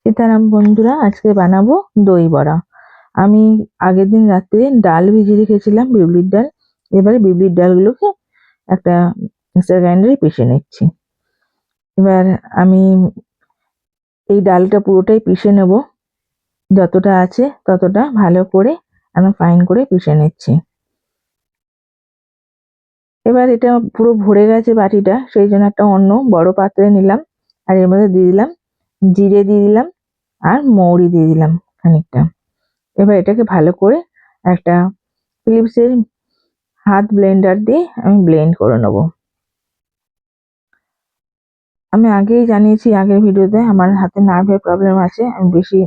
সীতারাম বন্ধুরা, আজকে বানাবো দই বড়া। আমি আগের দিন রাত্রে ডাল ভিজিয়ে রেখেছিলাম, বিউলির ডাল। এবারে বিউলির ডালগুলোকে একটা মিক্সার গ্রাইন্ডারে পিষে নিচ্ছি। এবার আমি এই ডালটা পুরোটাই পিষে নেব, যতটা আছে ততটা ভালো করে আমি ফাইন করে পিষে নিচ্ছি। এবার এটা পুরো ভরে গেছে বাটিটা, সেই জন্য একটা অন্য বড় পাত্রে নিলাম। আর এর মধ্যে দিয়ে দিলাম জিরে, দিয়ে দিলাম আর মৌরি দিয়ে দিলাম খানিকটা। এবার এটাকে ভালো করে একটা ফিলিপসের হাত ব্লেন্ডার দিয়ে আমি ব্লেন্ড করে নেব। আমি আগেই জানিয়েছি আগের ভিডিওতে, আমার হাতে নার্ভের প্রবলেম আছে, আমি বেশি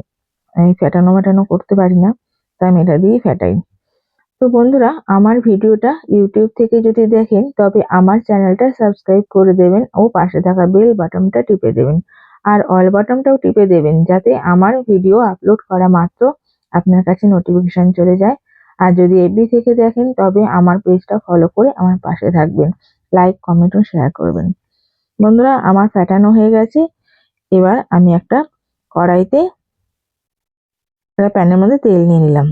ফ্যাটানো করতে পারি না, তাই আমি এটা দিয়ে ফ্যাটাই। তো বন্ধুরা, আমার ভিডিওটা ইউটিউব থেকে যদি দেখেন তবে আমার চ্যানেলটা সাবস্ক্রাইব করে দেবেন ও পাশে থাকা বেল বাটনটা টিপে দেবেন, আর অল বাটনটাও টিপে দেবেন, যাতে আমার ভিডিও আপলোড করা মাত্র আপনার কাছে নোটিফিকেশন চলে যায়। আর যদি এফবি থেকে দেখেন তবে আমার পেজটা ফলো করে আমার পাশে থাকবেন, লাইক কমেন্ট ও শেয়ার করবেন। বন্ধুরা, আমার ফ্যাটানো হয়ে গেছে। এবার আমি একটা কড়াইতে প্যানের মধ্যে তেল নিয়ে নিলাম,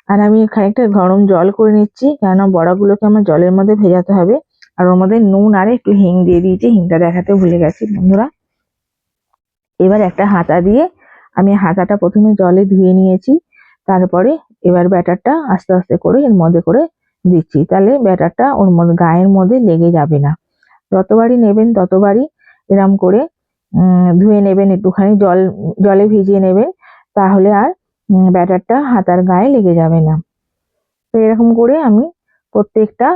আর আমি খানিকটা গরম জল করে নিচ্ছি, কেননা বড়াগুলোকে আমার জলের মধ্যে ভেজাতে হবে। আর ওর মধ্যে নুন আর একটু হিং দিয়ে দিয়েছি, হিংটা দেখাতে ভুলে গেছি বন্ধুরা। এবার একটা হাতা দিয়ে আমি হাতাটা প্রথমে জলে ধুয়ে নিয়েছি, তারপরে এবার ব্যাটারটা আস্তে আস্তে করে এর মধ্যে করে দিচ্ছি, তাহলে ব্যাটারটা ওর মধ্যে গায়ের মধ্যে লেগে যাবে না। যতবারই নেবেন ততবারই এরম করে ধুয়ে নেবেন, একটুখানি জলে ভিজিয়ে নেবেন, তাহলে আর ব্যাটারটা হাতার গায়ে লেগে যাবে না। তো এরকম করে আমি প্রত্যেকটা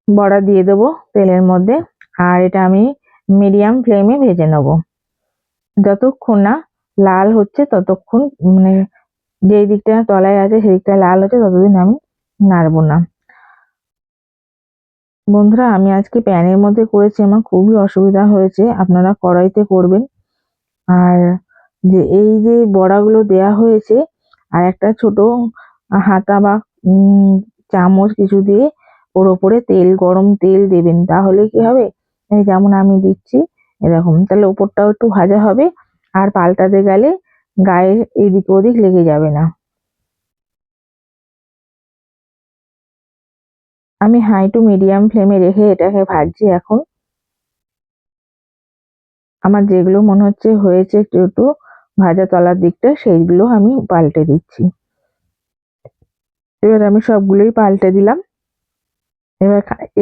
বড়া দিয়ে দেবো তেলের মধ্যে, আর এটা আমি মিডিয়াম ফ্লেমে ভেজে নেব। যতক্ষণ না লাল হচ্ছে ততক্ষণ, মানে যেই দিকটা তলায় আছে সেই দিকটা লাল হচ্ছে ততদিন আমি নাড়বো না। বন্ধুরা, আমি আজকে প্যানের মধ্যে করেছি, আমার খুবই অসুবিধা হয়েছে, আপনারা কড়াইতে করবেন। আর যে এই যে বড়াগুলো দেয়া হয়েছে, আর একটা ছোট হাতা বা চামচ কিছু দিয়ে ওর ওপরে গরম তেল দেবেন, তাহলে কি হবে, এই যেমন আমি দিচ্ছি এরকম, তাহলে ওপরটাও একটু ভাজা হবে, আর পাল্টাতে গেলে গায়ে এদিক ওদিক লেগে যাবে না। আমি হাই টু মিডিয়াম ফ্লেমে রেখে এটাকে ভাজছি। এখন আমার যেগুলো মনে হচ্ছে হয়েছে একটু একটু ভাজা তলার দিকটা, সেইগুলো আমি পাল্টে দিচ্ছি। এবার আমি সবগুলোই পাল্টে দিলাম।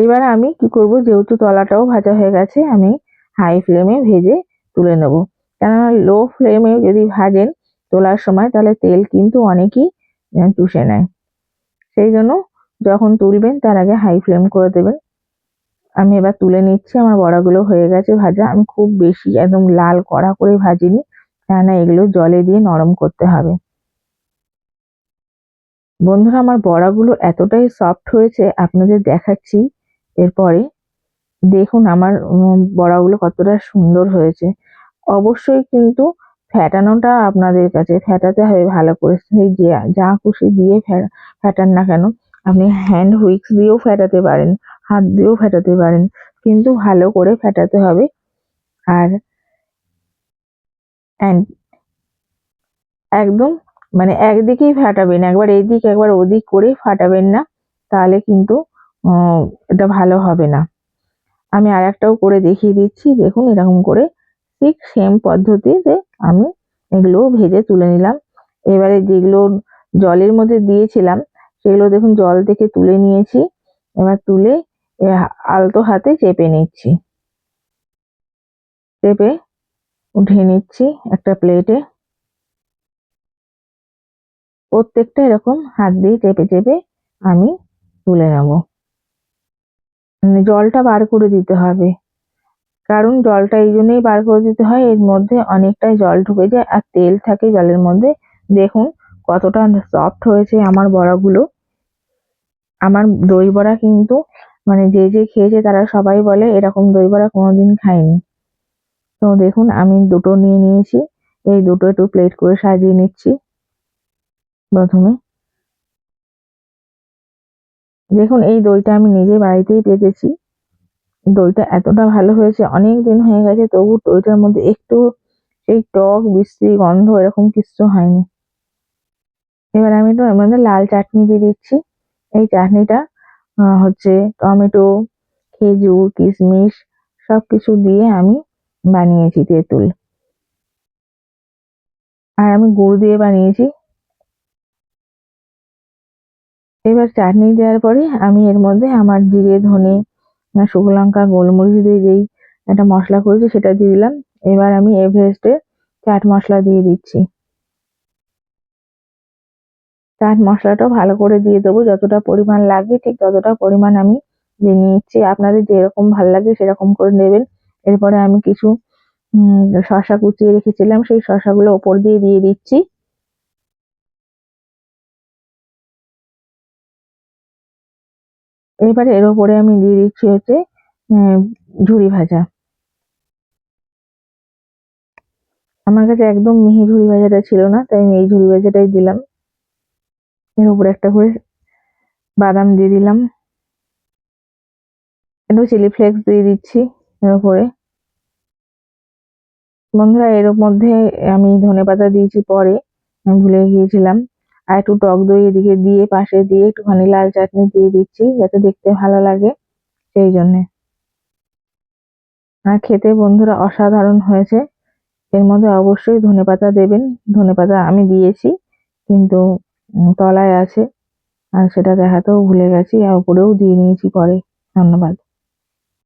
এবার আমি কি করব, যেহেতু তলাটাও ভাজা হয়ে গেছে, আমি হাই ফ্লেমে ভেজে তুলে নেব। কেননা লো ফ্লেমে যদি ভাজেন তোলার সময়, তাহলে তেল কিন্তু অনেকই চুষে নেয়। সেই জন্য যখন তুলবেন তার আগে হাই ফ্লেম করে দেবেন। আমি এবার তুলে নিচ্ছি, আমার বড়াগুলো হয়ে গেছে ভাজা। আমি খুব বেশি একদম লাল কড়া করে ভাজিনি, কেননা এগুলো জলে দিয়ে নরম করতে হবে। বন্ধুরা, আমার বড়াগুলো এতটাই সফট হয়েছে, আপনাদের দেখাচ্ছি এরপরে। দেখুন আমার বড়াগুলো কতটা সুন্দর হয়েছে। অবশ্যই কিন্তু ফ্যাটানোটা আপনাদের কাছে, ফ্যাটাতে হবে ভালো করে, সেই যে যা খুশি দিয়ে ফ্যাটান না কেন। আপনি হ্যান্ড হুইক্স দিয়েও ফ্যাটাতে পারেন, হাত দিয়েও ফ্যাটাতে পারেন, কিন্তু ভালো করে ফ্যাটাতে হবে। আর একদম মানে একদিকেই ফাটাবেন, একবার এইদিক একবার ওদিক করে ফাটাবেন না, তাহলে কিন্তু এটা ভালো হবে না। আমি আরেকটাও করে দেখিয়ে দিচ্ছি, দেখুন এরকম করে ঠিক সেম পদ্ধতিতে আমি এগুলো ভেজে তুলে নিলাম। এবারে যেগুলো জলের মধ্যে দিয়েছিলাম সেগুলো দেখুন জল থেকে তুলে নিয়েছি। এবার তুলে আলতো হাতে চেপে নিচ্ছি, চেপে উঠিয়ে নিচ্ছি একটা প্লেটে। প্রত্যেকটা এরকম হাত দিয়ে চেপে চেপে আমি তুলে নেব। জলটা বার করে দিতে হবে, কারণ জলটা এই জন্যই বার করে দিতে হয়, এর মধ্যে অনেকটাই জল ঢুকে যায় আর তেল থাকে জলের মধ্যে। দেখুন কতটা সফট হয়েছে আমার বড়াগুলো। আমার দই বড়া কিন্তু মানে যে যে খেয়েছে তারা সবাই বলে এরকম দই বড়া কোনোদিন খায়নি। তো দেখুন আমি দুটো নিয়ে নিয়েছি, এই দুটো একটু প্লেট করে সাজিয়ে নিচ্ছি। প্রথমে দেখুন এই দইটা আমি নিজে বাড়িতেই পেতেছি, দইটা এতটা ভালো হয়েছে, অনেক দিন হয়ে গেছে তবু দইটার মধ্যে একটু সেই টক বিশ্রী গন্ধ এরকম কিচ্ছু হয়নি। এবার আমি একটু এর মধ্যে লাল চাটনি দিয়ে দিচ্ছি। এই চাটনিটা হচ্ছে টমেটো, খেজুর, কিশমিশ সবকিছু দিয়ে আমি বানিয়েছি তেঁতুল। আর আমি গুড় দিয়ে বানিয়েছি। এবার চাটনি দেওয়ার পরে আমি এর মধ্যে আমার জিরে, ধনে, শুকনো লঙ্কা, গোলমরিচ দিয়ে যেই একটা মশলা করেছি সেটা দিয়ে দিলাম। এবার আমি এভারেস্টের চাট মশলা দিয়ে দিচ্ছি। চাট মশলাটাও ভালো করে দিয়ে দেবো, যতটা পরিমাণ লাগে ঠিক ততটা পরিমাণ আমি দিয়ে নিচ্ছি। আপনাদের যেরকম ভালো লাগে সেরকম করে নেবেন। এরপরে আমি কিছু শসা কুচিয়ে রেখেছিলাম, সেই শসাগুলো ওপর দিয়ে দিয়ে দিচ্ছি। এবারে এর ওপরে আমি দিয়ে দিচ্ছি হচ্ছে ঝুরি ভাজা। আমার কাছে একদম মিহি ঝুরি ভাজাটা ছিল না, তাই আমি এই ঝুরি ভাজাটাই দিলাম। এর উপরে একটা করে বাদাম দিয়ে দিলাম, একটু চিলি ফ্লেক্স দিয়ে দিচ্ছি এর উপরে। বন্ধুরা এর মধ্যে আমি ধনেপাতা দিয়েছি পরে, আমি ভুলে গিয়েছিলাম। আর একটু টক দই এদিকে দিয়ে পাশে দিয়ে একটুখানি লাল চাটনি দিয়ে দিচ্ছি যাতে দেখতে ভালো লাগে সেই জন্যে। আর খেতে বন্ধুরা অসাধারণ হয়েছে। এর মধ্যে অবশ্যই ধনেপাতা দেবেন। ধনেপাতা আমি দিয়েছি কিন্তু তলায় আছে, আর সেটা দেখাতেও ভুলে গেছি, আর উপরেও দিয়ে নিয়েছি পরে। ধন্যবাদ।